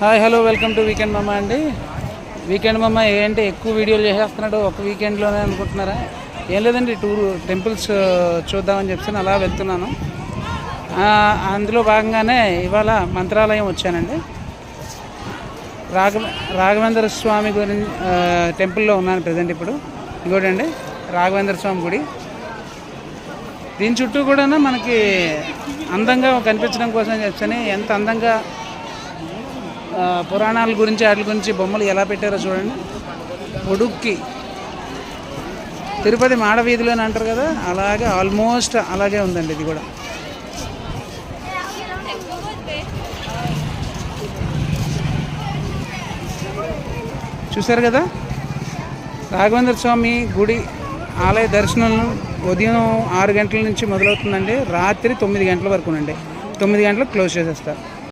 Hi hello welcome to weekend మమ్మ అండి. Weekend మమ్మ ఏంటి ఎక్కువ వీడియోలు చేసేస్తున్నాడు ఒక వీకెండ్లోనే అనుకుంటున్నారా? ఏం లేదండి, టెంపుల్స్ చూద్దామని చెప్పి అలా వెళ్తున్నాను. అందులో భాగంగానే ఇవాళ మంత్రాలయం వచ్చానండి. రాఘవేంద్ర స్వామి గురించి టెంపుల్లో ఉన్నాను ప్రజెంట్. ఇప్పుడు ఇంకోటండి రాఘవేంద్ర స్వామి గుడి. దీని చుట్టూ కూడా మనకి అందంగా కనిపించడం కోసం చెప్పని ఎంత అందంగా పురాణాల గురించి వాటి గురించి బొమ్మలు ఎలా పెట్టారో చూడండి. ఉడుక్కి తిరుపతి మాడవీధిలో అని అంటారు కదా, అలాగే ఆల్మోస్ట్ అలాగే ఉందండి ఇది కూడా. చూసారు కదా, రాఘవేంద్ర స్వామి గుడి ఆలయ దర్శనం ఉదయం 6 గంటల నుంచి మొదలవుతుందండి. రాత్రి 9 గంటల వరకు అండి. 9 గంటలకు క్లోజ్ చేసేస్తారు.